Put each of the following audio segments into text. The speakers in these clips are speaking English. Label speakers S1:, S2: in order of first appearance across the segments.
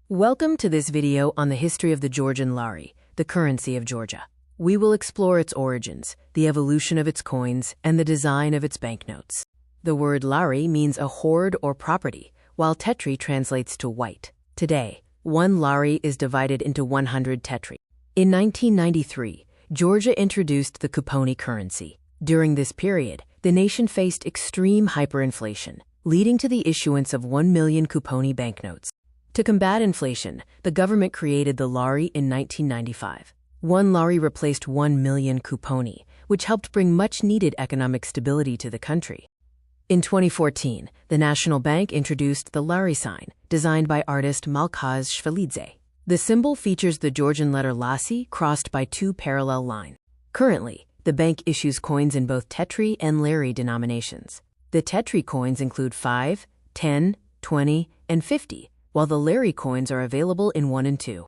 S1: Welcome to this video on the history of the Georgian Lari, the currency of Georgia. We will explore its origins, the evolution of its coins, and the design of its banknotes. The word lari means a hoard or property, while tetri translates to white. Today, one lari is divided into 100 tetri. In 1993, Georgia introduced the Kuponi currency. During this period, the nation faced extreme hyperinflation, leading to the issuance of 1 million Kuponi banknotes. To combat inflation, the government created the lari in 1995. One lari replaced 1 million Kuponi, which helped bring much-needed economic stability to the country. In 2014, the National Bank introduced the lari sign, designed by artist Malkaz Shvelidze. The symbol features the Georgian letter Lasi crossed by two parallel lines. Currently, the bank issues coins in both tetri and lari denominations. The tetri coins include 5, 10, 20, and 50, while the lari coins are available in 1 and 2.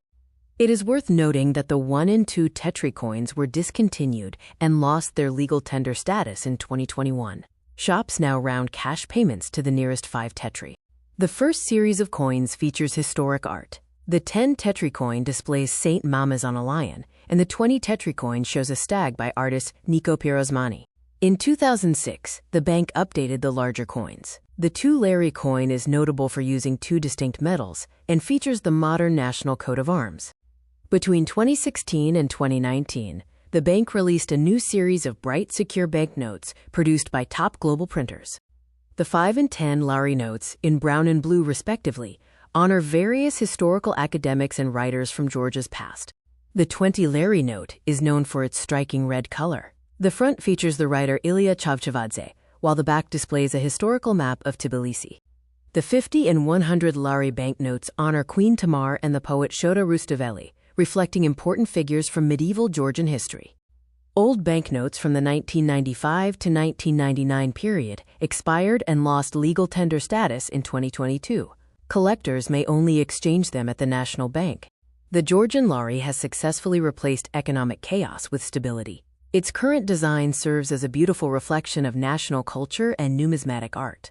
S1: It is worth noting that the 1 and 2 tetri coins were discontinued and lost their legal tender status in 2021. Shops now round cash payments to the nearest 5 tetri. The first series of coins features historic art. The 10 tetri coin displays Saint Mamas on a lion, and the 20 tetri coin shows a stag by artist Nico Pirosmani. In 2006, the bank updated the larger coins. The 2 lari coin is notable for using 2 distinct metals and features the modern national coat of arms. Between 2016 and 2019, the bank released a new series of bright, secure banknotes produced by top global printers. The 5 and 10 lari notes, in brown and blue respectively, honor various historical academics and writers from Georgia's past. The 20 lari note is known for its striking red color. The front features the writer Ilya Chavchavadze, while the back displays a historical map of Tbilisi. The 50 and 100 lari banknotes honor Queen Tamar and the poet Shota Rustaveli, reflecting important figures from medieval Georgian history. Old banknotes from the 1995 to 1999 period expired and lost legal tender status in 2022. Collectors may only exchange them at the National Bank. The Georgian Lari has successfully replaced economic chaos with stability. Its current design serves as a beautiful reflection of national culture and numismatic art.